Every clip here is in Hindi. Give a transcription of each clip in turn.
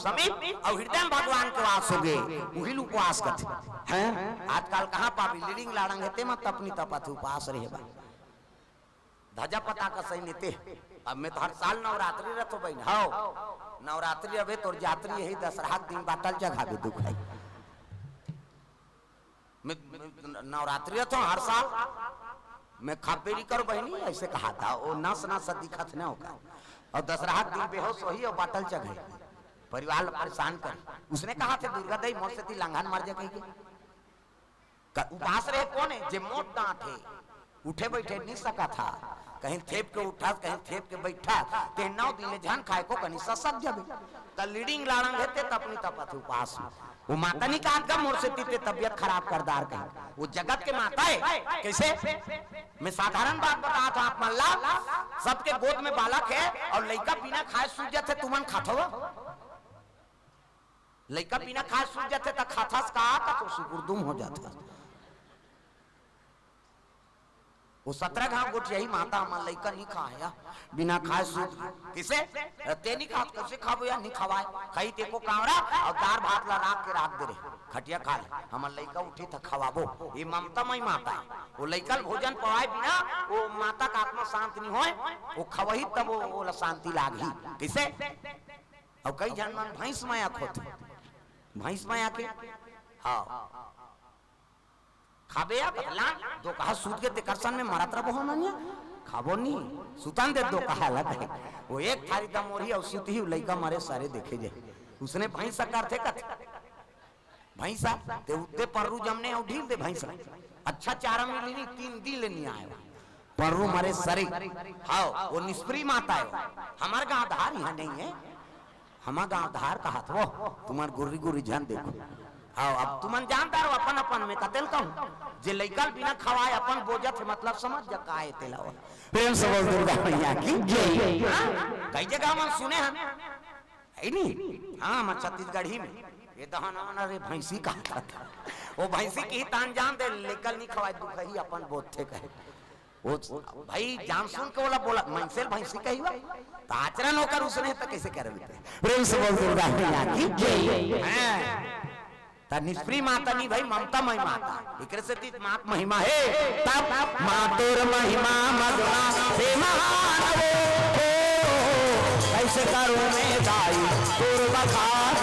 समीप और हृदय में भगवान के वास हो गए वही उपवास करते हैं। आजकल कहाँ पापी लीडिंग लाड़ंग है ते मत अपनी तपत उपवास रहे बा धजा पता का सही नेते। अब मैं तो हर साल नवरात्रि रथ हो बहन हो नवरात्रि अबे तो जात्री यही दशहरा दिन बाटल जगह भी दुख है नवरात्रि रथ हर साल मैं खापेरी करो बहनी ऐसे कहा था वो नस नस दिखत न होगा और दशहरा दिन बेहोश वही और बाटल जगह परिवार परेशान कर उसने कहा थे दुर्गा दई मोर से लंघन मार जाए उपवास रहे कौन है जे मोट डांट है उठे बैठे नहीं सका था कहीं थेप के उठा कहीं थेप के बैठा ते 9 दिन जान खाए को कहीं ससक जबे त लीडिंग लाड़ंग हेते त अपनी तपत उपवास वो माता नहीं कहा गम मोर से तीते तबियत खराब करदार कहीं वो जगत के माता है कैसे मैं साधारण बात बता था आप मान ला सबके गोद में बालक है और लड़का बिना खाए सूझ जाते तुमन खातो लड़का बिना खाए सूझ जाते त खाथास का तो सुपुर्दुम हो जाता वो 17 घाव गुट यही माता हमार लड़का नहीं खाया बिना खाए सूझ किसे ते नहीं खा कैसे खाबो या नहीं खवाए कहीं ते को कावड़ा और दार भात ला राख के राख दे रे खटिया खा ले हमार लड़का उठी त खवाबो ये ममता मई माता है वो लड़का भोजन पवाए बिना वो माता का आत्मा शांत नहीं होए वो खवही तब वो शांति लागी किसे और कई जन मन भैंस माया खोते भैंस माया के हां खाबे या भला दो कहा सूत के तिकरसन में मरत रहो हो ननिया खाबो नहीं सुतन दे दो कहा लग है वो एक थारी दमोरी और सूत ही लइका मारे सारे देखे जे उसने भैंसा करते कथ भैंसा ते उते पररू जमने और ढील दे भैंसा अच्छा चारा में लेनी 3 दिन लेनी आया पररू मारे सारे हां वो निष्प्री माता है हमार गांव धार यहां नहीं है हमार गांव धार कहा था वो तुम्हार गुर्री गुर्री जान देखो हाँ अब तुमन जानता हो अपन अपन में कतेल कहूं जे लइकल बिना खवाए अपन बोझत है मतलब समझ जा काहे तेलावा प्रेम से बोल दुर्गा मैया की जय। कई जगह हम सुने हैं है नहीं हाँ मैं छत्तीसगढ़ी में ये दहना रे भैंसी कहा था वो भैंसी की ही तान जान दे लेकल नहीं खवाए दुख ही अपन बोध थे कहे वो भाई जान सुन के बोला मनसेल भैंसी कही हुआ तो आचरण होकर उसने तो कैसे कह रहे प्रेम से बोल दुर्गा मैया की जय। निष्प्री माता नहीं भाई ममता मई माता एकरे से तीत मात महिमा है तब मातुर महिमा मधुरा से महान हो कैसे करो मैं दाई तुर बखार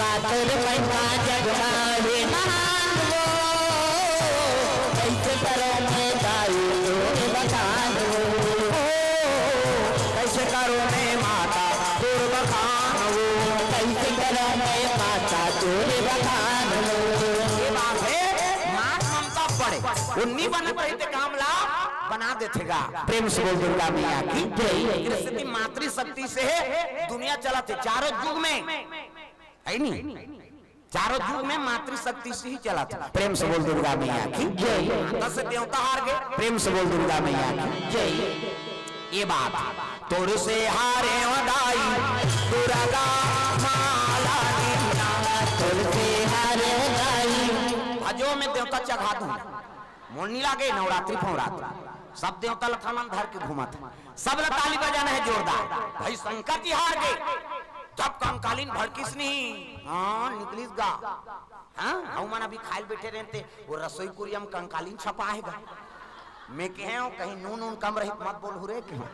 मातुर महिमा जगमा है महान हो कैसे करो मैं दाई तुर बखार हो कैसे करो मैं माता तुर बखान हो कैसे करो मैं माता तुर बखान उन्नी बना पड़े काम ला बना देतेगा प्रेम से बोल दुर्गा मैया की जय। मातृ शक्ति से दुनिया चला थे चारों युग में है नहीं चारों युग में मातृ शक्ति से ही चला था। प्रेम से बोल दुर्गा मैया की जय। माता से देवता हार गए प्रेम से बोल दुर्गा मैया की जय। ये बात तोर से हारे वदाई दुर्गा माला तोर से हारे वदाई भजो में देवता चढ़ा दूं मोरनी लागे नवरात्रि फौरात्रि सब देवता लथानन धर के घुमा था सब ताली बजाना है जोरदार भाई शंकर जी हार गए जब कंकालीन भड़किस नहीं हाँ निकलिस गा हाँ हम मन अभी खाइल बैठे रहते वो रसोई कुरियम कंकालीन छपाएगा मैं कहे कहीं नून नून कम रही मत बोल हुरे क्यों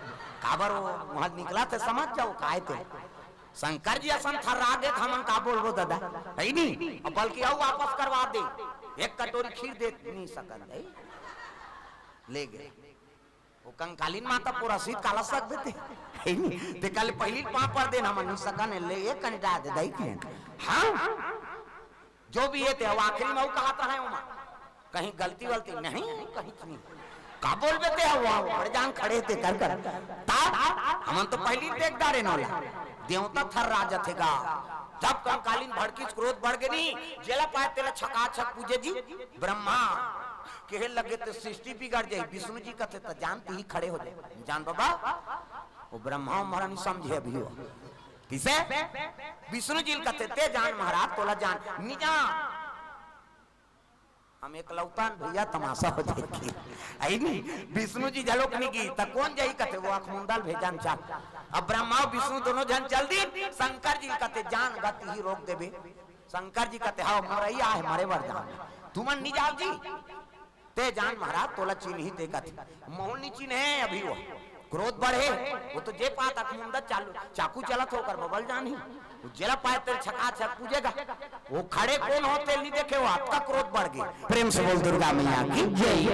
काबर वो वहां निकला थे समझ जाओ काहे थे शंकर जी असन थर्रा दे हमन का बोलबो दादा है नहीं अब बल्कि आओ वापस करवा दे एक कटोरी खीर दे नहीं सकन दे ले गए वो कंकालीन माता पूरा सीट काला सक देते है नहीं ते कल पहली पांव पर देना हमन नहीं सकन ले एक कंडा दे दई के हां जो भी है ते आखिरी में वो कहा था है कहीं गलती वलती नहीं कहीं नहीं का बोल बेते हुआ जान खड़े थे कर कर हम तो पहली देख डारे नौला देवता थर राजा थेगा जब कंकालीन भड़की क्रोध बढ़ गई नहीं जेला पाए तेरा छकाछक पूजे जी ब्रह्मा कहे लगे तो सृष्टि बिगड़ जाए विष्णु जी कहते तो जानते ही खड़े हो जाए जान बाबा वो ब्रह्मा महाराज समझे अभी हो किसे विष्णु जी कहते ते जान महाराज तोला जान निजा हम एक लौतान भैया तमाशा हो देखी आई नहीं विष्णु जी झलोकनी की त कौन जाई कथे वो आंख मुंडाल भेजान चा अब ब्रह्मा और विष्णु दोनों जन चल दी शंकर जी कथे जान गति ही रोक देबे शंकर जी कथे हां मोरैया है मारे वरदान तुमन नहीं जाओ जी ते जान महाराज तोला चीन ही ते कथे मोहन नी चीन है अभी वो क्रोध बढ़े वो तो जे पात आंख मुंडा चालू चाकू चलत होकर बबल जान ही जेला पाए तेरे छका छक पूजेगा वो खड़े कौन होते नहीं देखे वो आपका क्रोध बढ़ गया प्रेम से बोल दुर्गा मैया की जय।